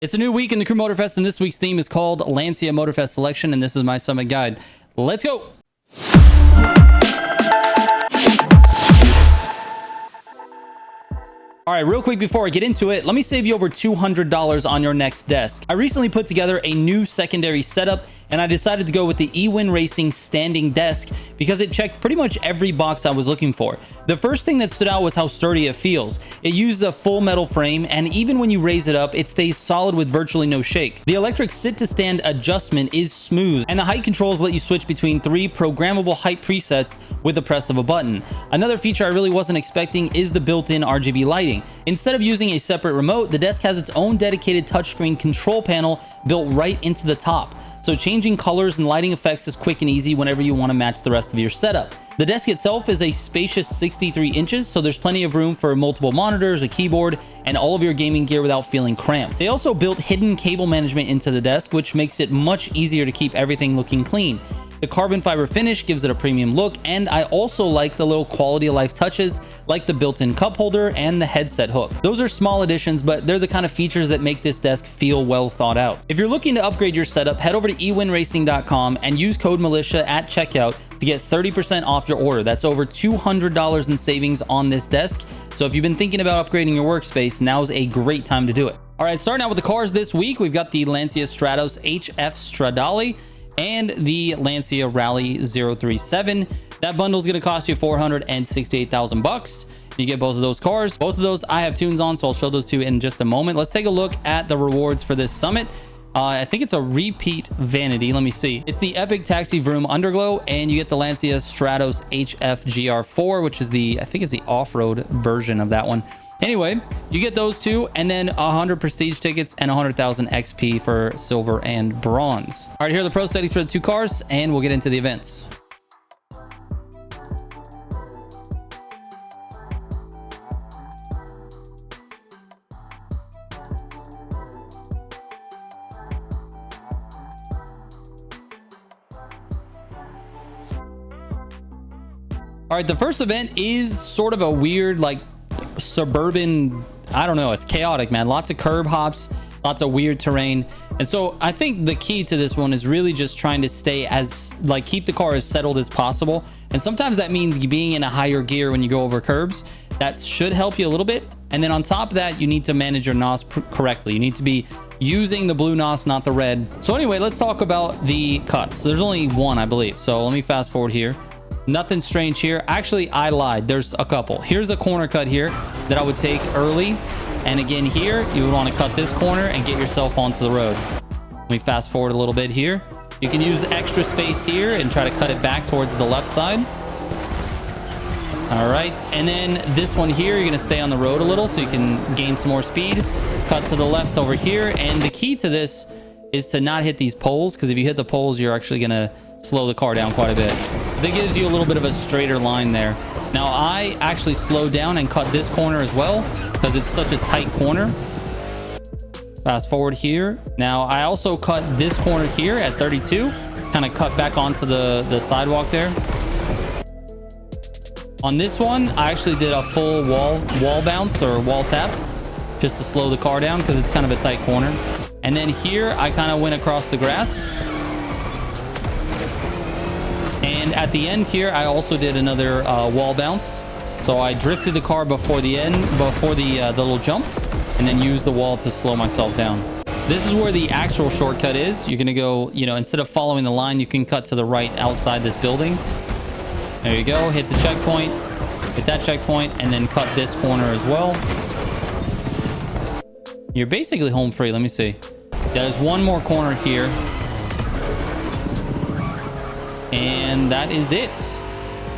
It's a new week in the Crew Motorfest, and this week's theme is called Lancia Motorfest Selection, and this is my summit guide. Let's go! All right, real quick before I get into it, let me save you over $200 on your next desk. I recently put together a new secondary setup, and I decided to go with the Ewin Racing standing desk because it checked pretty much every box I was looking for. The first thing that stood out was how sturdy it feels. It uses a full metal frame, and even when you raise it up, it stays solid with virtually no shake. The electric sit-to-stand adjustment is smooth, and the height controls let you switch between 3 programmable height presets with the press of a button. Another feature I really wasn't expecting is the built-in RGB lighting. Instead of using a separate remote, the desk has its own dedicated touchscreen control panel built right into the top. So changing colors and lighting effects is quick and easy whenever you want to match the rest of your setup. The desk itself is a spacious 63 inches, so there's plenty of room for multiple monitors, a keyboard, and all of your gaming gear without feeling cramped. They also built hidden cable management into the desk, which makes it much easier to keep everything looking clean. The carbon fiber finish gives it a premium look, and I also like the little quality of life touches like the built-in cup holder and the headset hook. Those are small additions, but they're the kind of features that make this desk feel well thought out. If you're looking to upgrade your setup, head over to ewinracing.com and use code Militia at checkout to get 30% off your order. That's over $200 in savings on this desk. So if you've been thinking about upgrading your workspace, now's a great time to do it. All right, starting out with the cars this week, we've got the Lancia Stratos HF Stradale and the Lancia Rally 037. That bundle is going to cost you $468,000. You get both of those cars. Both of those I have tunes on, so I'll show those to you in just a moment. Let's take a look at the rewards for this summit. I think it's a repeat vanity. Let me see. It's the Epic Taxi Vroom Underglow, and you get the Lancia Stratos HF GR4, which is the, I think it's the off-road version of that one. Anyway, you get those two, and then 100 prestige tickets and 100,000 XP for silver and bronze. All right, here are the pro settings for the two cars, and we'll get into the events. All right, the first event is sort of a weird, like, suburban, I don't know, it's chaotic, man. Lots of curb hops, lots of weird terrain. And so I think the key to this one is really just trying to stay as, like, keep the car as settled as possible. And sometimes that means being in a higher gear when you go over curbs. That should help you a little bit. And then on top of that, you need to manage your NOS correctly. You need to be using the blue NOS, not the red. So anyway, let's talk about the cuts. So there's only one, I believe. So let me fast forward here. Nothing strange here. Actually, I lied. There's a couple. Here's a corner cut here that I would take early. And again here, you would want to cut this corner and get yourself onto the road. Let me fast forward a little bit here. You can use the extra space here and try to cut it back towards the left side. All right. And then this one here, you're going to stay on the road a little so you can gain some more speed. Cut to the left over here. And the key to this is to not hit these poles, because if you hit the poles, you're actually going to slow the car down quite a bit. That gives you a little bit of a straighter line there. Now I actually slowed down and cut this corner as well because it's such a tight corner. Fast forward here. Now I also cut this corner here at 32, kind of cut back onto the sidewalk there. On this one, I actually did a full wall bounce or wall tap just to slow the car down because it's kind of a tight corner. And then here I kind of went across the grass. And at the end here, I also did another wall bounce. So I drifted the car before the end, before the little jump, and then used the wall to slow myself down. This is where the actual shortcut is. You're going to go, you know, instead of following the line, you can cut to the right outside this building. There you go. Hit the checkpoint, hit that checkpoint, and then cut this corner as well. You're basically home free. Let me see. There's one more corner here. And that is it.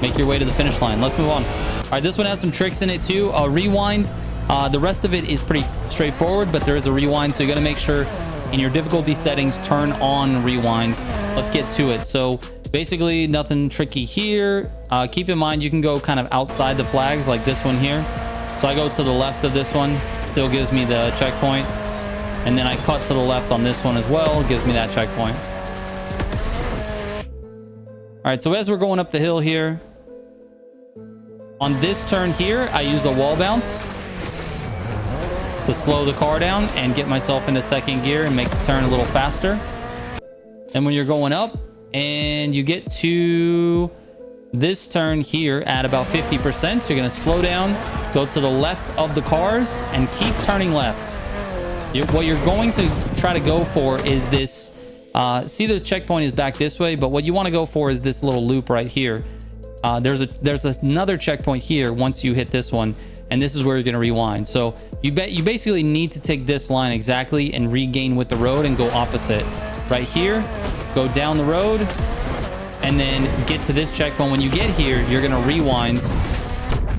Make your way to the finish line. Let's move on. All right, this one has some tricks in it too. Rewind. The rest of it is pretty straightforward, but there is a rewind. So you got to make sure in your difficulty settings, turn on rewind. Let's get to it. So basically nothing tricky here. Keep in mind, you can go kind of outside the flags like this one here. So I go to the left of this one. Still gives me the checkpoint. And then I cut to the left on this one as well. It gives me that checkpoint. All right, so as we're going up the hill here, on this turn here, I use a wall bounce. to slow the car down and get myself into second gear and make the turn a little faster. And when you're going up and you get to this turn here at about 50%, you're going to slow down, go to the left of the cars and keep turning left. What you're going to try to go for is this. See, the checkpoint is back this way, but what you want to go for is this little loop right here. There's another checkpoint here once you hit this one, and this is where you're going to rewind. So you basically need to take this line exactly and regain with the road and go opposite. Right here, go down the road, and then get to this checkpoint. When you get here, you're going to rewind,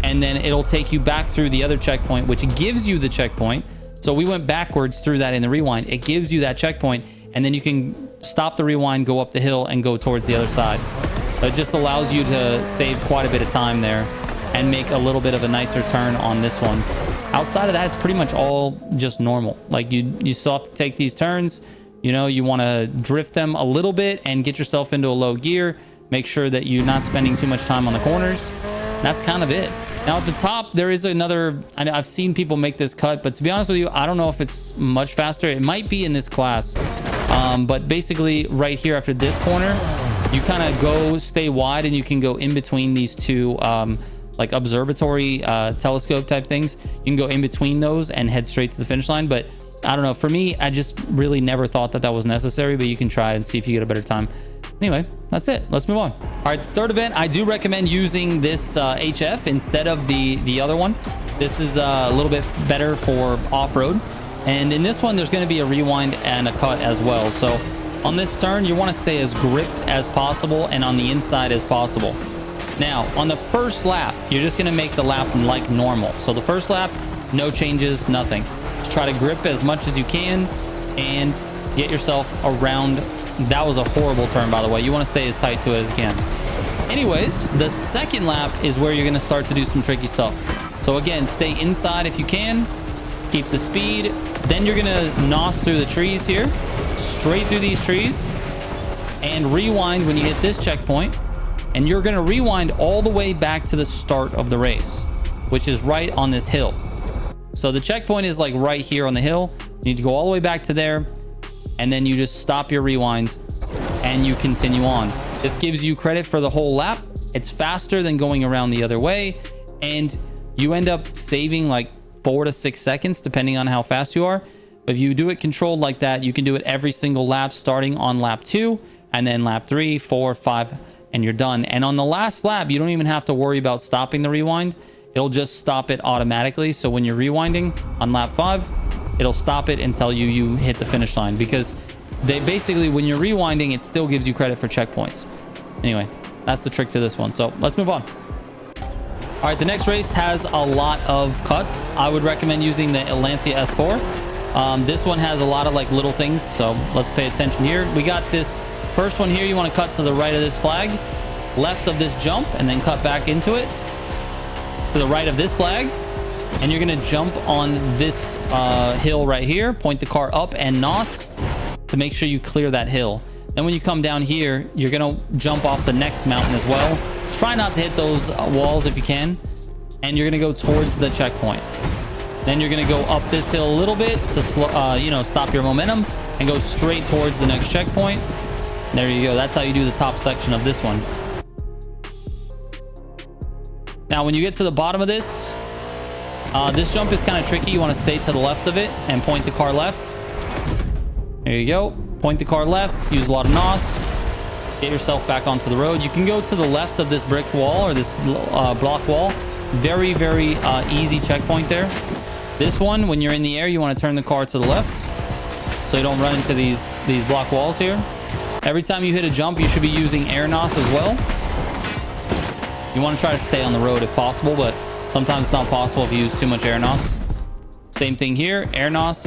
and then it'll take you back through the other checkpoint, which gives you the checkpoint. So we went backwards through that in the rewind. It gives you that checkpoint, and then you can stop the rewind, go up the hill, and go towards the other side. It just allows you to save quite a bit of time there and make a little bit of a nicer turn on this one. Outside of that, it's pretty much all just normal. Like you still have to take these turns. You know, you want to drift them a little bit and get yourself into a low gear. Make sure that you're not spending too much time on the corners. That's kind of it. Now at the top, there is another, I've seen people make this cut, but to be honest with you, I don't know if it's much faster. It might be in this class. But basically right here after this corner, you kind of stay wide, and you can go in between these two like observatory telescope type things. You can go in between those and head straight to the finish line. But I don't know, for me, I just really never thought that was necessary, but you can try and see if you get a better time. Anyway, that's it. Let's move on. All right, the third event, I do recommend using this HF instead of the other one. This is a little bit better for off-road. And in this one, there's going to be a rewind and a cut as well. So on this turn, you want to stay as gripped as possible and on the inside as possible. Now, on the first lap, you're just going to make the lap like normal. So the first lap, no changes, nothing. Just try to grip as much as you can and get yourself around. That was a horrible turn, by the way. You want to stay as tight to it as you can. Anyways, the second lap is where you're going to start to do some tricky stuff. So again, stay inside if you can. Keep the speed. Then you're going to nos through the trees here. Straight through these trees. And rewind when you hit this checkpoint. And you're going to rewind all the way back to the start of the race, which is right on this hill. So the checkpoint is like right here on the hill. You need to go all the way back to there. And then you just stop your rewind and you continue on. This gives you credit for the whole lap. It's faster than going around the other way. And you end up saving like 4 to 6 seconds, depending on how fast you are. But if you do it controlled like that, you can do it every single lap, starting on lap 2 and then lap 3, 4, 5, and you're done. And on the last lap, you don't even have to worry about stopping the rewind. It'll just stop it automatically. So when you're rewinding on lap 5, it'll stop it until you hit the finish line, because they basically, when you're rewinding, it still gives you credit for checkpoints. Anyway, that's the trick to this one. So let's move on. All right, the next race has a lot of cuts. I would recommend using the Lancia S4. This one has a lot of like little things, so let's pay attention here. We got this first one here. You want to cut to the right of this flag, left of this jump, and then cut back into it to the right of this flag. And you're going to jump on this hill right here, point the car up and nos to make sure you clear that hill. Then when you come down here, you're going to jump off the next mountain as well. Try not to hit those walls if you can. And you're going to go towards the checkpoint. Then you're going to go up this hill a little bit to stop your momentum and go straight towards the next checkpoint. There you go. That's how you do the top section of this one. Now, when you get to the bottom of this jump is kind of tricky. You want to stay to the left of it and point the car left. There you go. Point the car left. Use a lot of nos. Get yourself back onto the road. You can go to the left of this brick wall or this block wall. Very, very easy checkpoint there. This one, when you're in the air, you want to turn the car to the left so you don't run into these block walls here. Every time you hit a jump, you should be using air nos as well. You want to try to stay on the road if possible, but sometimes it's not possible if you use too much air nos. Same thing here, air nos.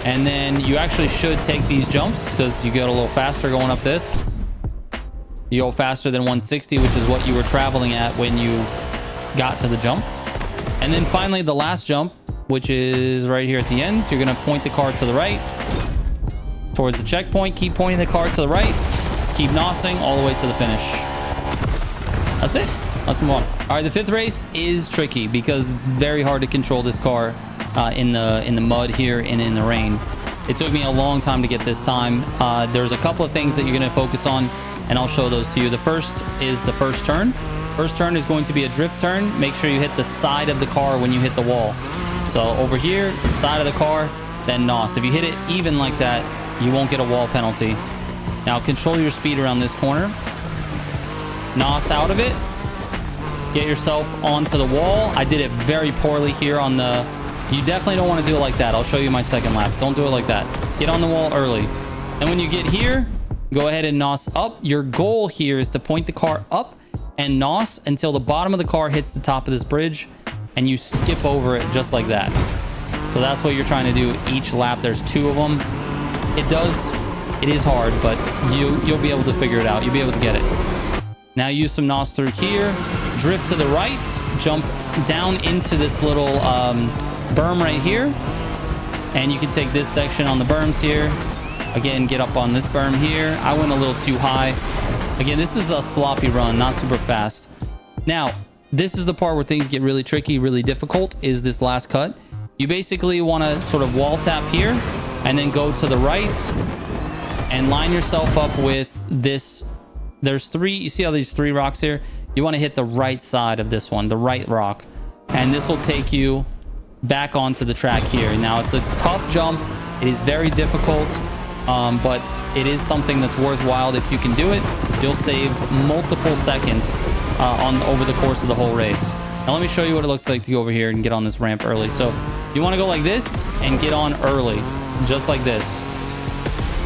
And then you actually should take these jumps because you get a little faster going up this. You go faster than 160, which is what you were traveling at when you got to the jump. And then finally, the last jump, which is right here at the end. So you're going to point the car to the right towards the checkpoint. Keep pointing the car to the right. Keep nosing all the way to the finish. That's it. let's move on. All right, the 5th race is tricky because it's very hard to control this car in the mud here and in the rain. It took me a long time to get this time. There's a couple of things that you're going to focus on, and I'll show those to you. The first is the first turn. First turn is going to be a drift turn. Make sure you hit the side of the car when you hit the wall. So over here, side of the car, then NOS. If you hit it even like that, you won't get a wall penalty. Now control your speed around this corner. NOS out of it. Get yourself onto the wall. I did it very poorly here on the... You definitely don't want to do it like that. I'll show you my second lap. Don't do it like that. Get on the wall early. And when you get here, go ahead and NOS up. Your goal here is to point the car up and NOS until the bottom of the car hits the top of this bridge, and you skip over it just like that. So that's what you're trying to do each lap. There's 2 of them. It is hard, but you'll be able to figure it out. You'll be able to get it. Now use some NOS through here. Drift to the right. Jump down into this little berm right here. And you can take this section on the berms here. Again, get up on this berm here. I went a little too high. Again, this is a sloppy run, not super fast. Now, this is the part where things get really tricky, really difficult, is this last cut. You basically want to sort of wall tap here and then go to the right and line yourself up with this. There's 3, you see how these 3 rocks here? You want to hit the right side of this one, the right rock. And this will take you back onto the track here. Now, it's a tough jump. It is very difficult, but it is something that's worthwhile. If you can do it, you'll save multiple seconds over the course of the whole race. Now, let me show you what it looks like to go over here and get on this ramp early. So you want to go like this and get on early, just like this.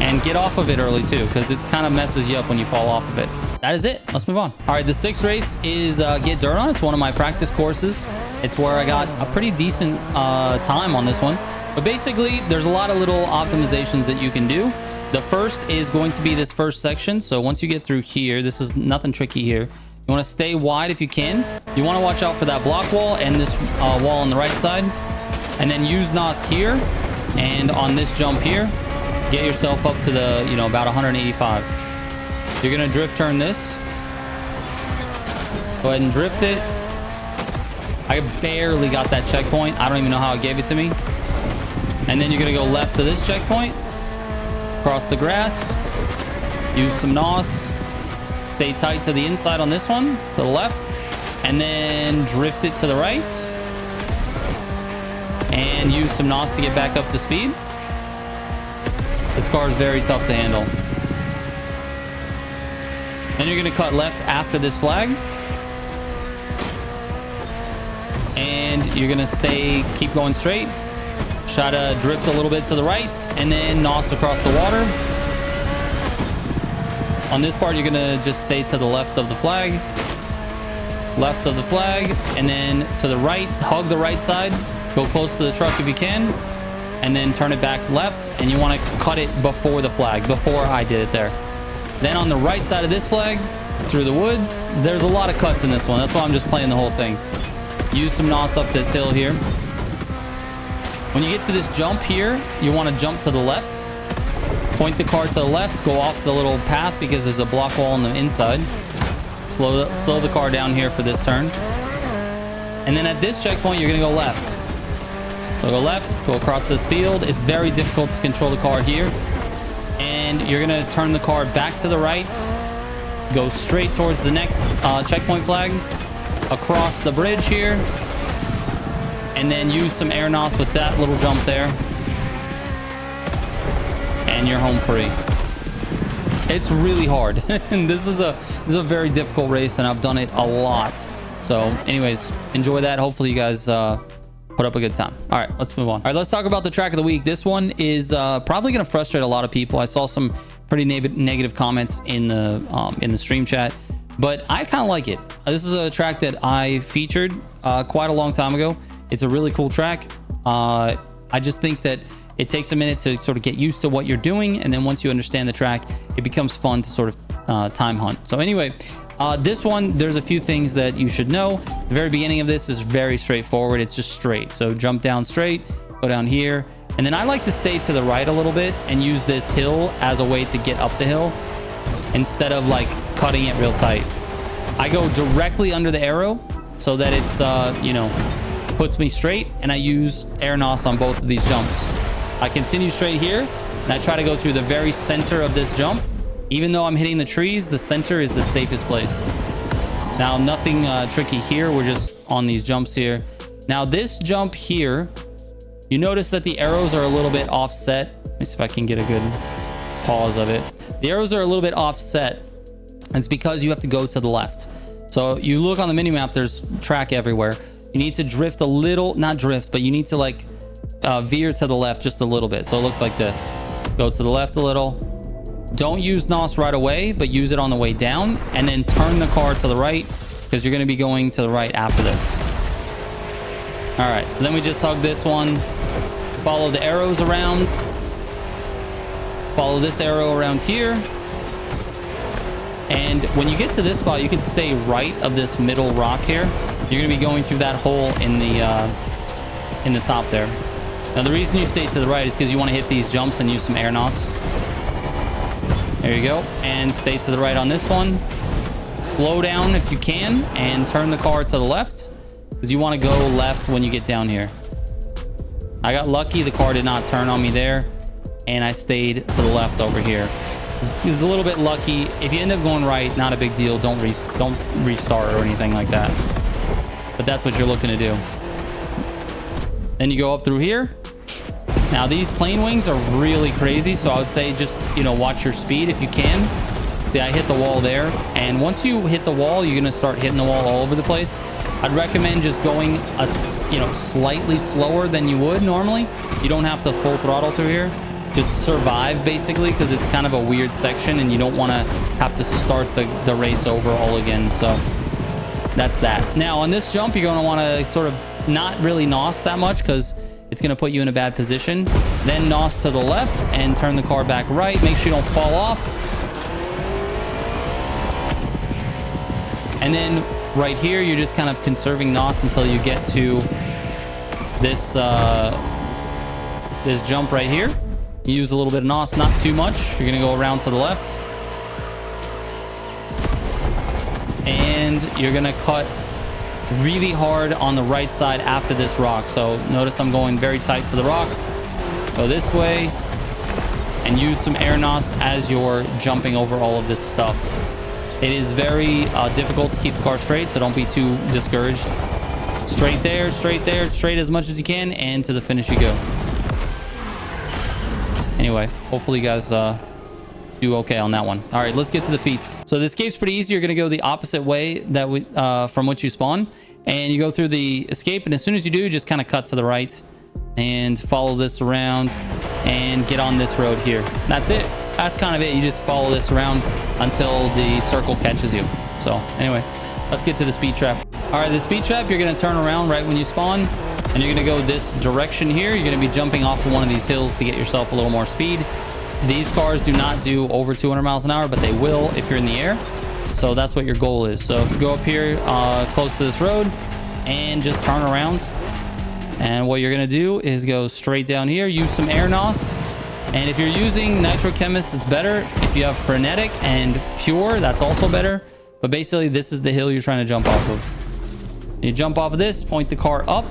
And get off of it early too, because it kind of messes you up when you fall off of it. That is it. Let's move on. All right, the 6th race is Get Dirt On. It's one of my practice courses. It's where I got a pretty decent time on this one. But basically, there's a lot of little optimizations that you can do. The first is going to be this first section. So once you get through here, this is nothing tricky here. You want to stay wide if you can. You want to watch out for that block wall and this wall on the right side. And then use NOS here. And on this jump here, get yourself up to the, about 185. You're going to drift turn this. Go ahead and drift it. I barely got that checkpoint. I don't even know how it gave it to me. And then you're going to go left to this checkpoint. Cross the grass. Use some NOS. Stay tight to the inside on this one. To the left. And then drift it to the right. And use some NOS to get back up to speed. This car is very tough to handle. Then you're going to cut left after this flag. And you're going to keep going straight. Try to drift a little bit to the right. And then NOS across the water. On this part, you're going to just stay to the left of the flag. Left of the flag. And then to the right. Hug the right side. Go close to the truck if you can. And then turn it back left, and you want to cut it before the flag, before I did it there. Then on the right side of this flag, through the woods, there's a lot of cuts in this one. That's why I'm just playing the whole thing. Use some NOS up this hill here. When you get to this jump here, you want to jump to the left. Point the car to the left, go off the little path because there's a block wall on the inside. Slow the car down here for this turn. And then at this checkpoint, you're going to go left. So go left, go across this field. It's very difficult to control the car here. And you're going to turn the car back to the right. Go straight towards the next checkpoint flag. Across the bridge here. And then use some air NOS with that little jump there. And you're home free. It's really hard. And this is a very difficult race, and I've done it a lot. So anyways, enjoy that. Hopefully you guys put up a good time. All right, let's move on. All right, let's talk about the track of the week. This one is probably going to frustrate a lot of people. I saw some pretty negative comments in the stream chat, but I kind of like it. This is a track that I featured quite a long time ago. It's a really cool track. I just think that it takes a minute to sort of get used to what you're doing, and then once you understand the track, it becomes fun to sort of time hunt. So anyway, this one, there's a few things that you should know. The very beginning of this is very straightforward. It's just straight. So jump down straight, go down here. And then I like to stay to the right a little bit and use this hill as a way to get up the hill instead of like cutting it real tight. I go directly under the arrow so that it's, you know, puts me straight, and I use air nos on both of these jumps. I continue straight here, and I try to go through the very center of this jump. Even though I'm hitting the trees, the center is the safest place. Now, nothing tricky here. We're just on these jumps here. Now, this jump here, you notice that the arrows are a little bit offset. Let me see if I can get a good pause of it. The arrows are a little bit offset. It's because you have to go to the left. So you look on the mini map, there's track everywhere. You need to drift a little, not drift, but you need to like veer to the left just a little bit. So it looks like this. Go to the left a little. Don't use NOS right away, but use it on the way down, and then turn the car to the right because you're going to be going to the right after this. All right, so then we just hug this one. Follow the arrows around. Follow this arrow around here. And when you get to this spot, you can stay right of this middle rock here. You're going to be going through that hole in the top there. Now, the reason you stay to the right is because you want to hit these jumps and use some air nos. There you go. And stay to the right on this one. Slow down if you can and turn the car to the left because you want to go left when you get down here. I got lucky. The car did not turn on me there, and I stayed to the left over here. It's a little bit lucky. If you end up going right, not a big deal. Don't restart or anything like that. But that's what you're looking to do. Then you go up through here. Now, these plane wings are really crazy, so I would say just, you know, watch your speed if you can. See, I hit the wall there, and once you hit the wall, you're going to start hitting the wall all over the place. I'd recommend just going, slightly slower than you would normally. You don't have to full throttle through here. Just survive, basically, because it's kind of a weird section, and you don't want to have to start the race over all again. So that's that. Now, on this jump, you're going to want to sort of not really NOS that much because it's going to put you in a bad position. Then NOS to the left and turn the car back right. Make sure you don't fall off. And then right here, you're just kind of conserving NOS until you get to this this jump right here. You use a little bit of NOS, not too much. You're going to go around to the left. And you're going to cut really hard on the right side after this rock. So notice I'm going very tight to the rock. Go this way and use some air NOS as you're jumping over all of this stuff. It is very difficult to keep the car straight, so don't be too discouraged. Straight there, straight as much as you can, and to the finish you go. Anyway, hopefully you guys do okay on that one. All right, let's get to the feats. So the escape's pretty easy. You're going to go the opposite way that from which you spawn, and you go through the escape, and as soon as you do, just kind of cut to the right and follow this around and get on this road here. That's it. That's kind of it. You just follow this around until the circle catches you. So anyway, let's get to the speed trap. All right, the speed trap, you're going to turn around right when you spawn, and you're going to go this direction here. You're going to be jumping off of one of these hills to get yourself a little more speed. These cars do not do over 200 miles an hour, but they will if you're in the air. So that's what your goal is. So go up here close to this road and just turn around. And what you're going to do is go straight down here, use some air NOS. And if you're using Nitrochemist, it's better. If you have Frenetic and Pure, that's also better. But basically, this is the hill you're trying to jump off of. You jump off of this, point the car up,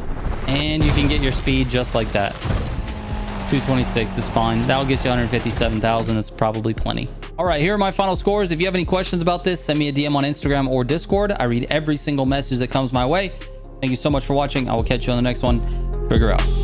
and you can get your speed just like that. 226 is fine. That'll get you 157,000. That's probably plenty. All right, here are my final scores. If you have any questions about this, send me a DM on Instagram or Discord. I read every single message that comes my way. Thank you so much for watching. I will catch you on the next one. Trigger out.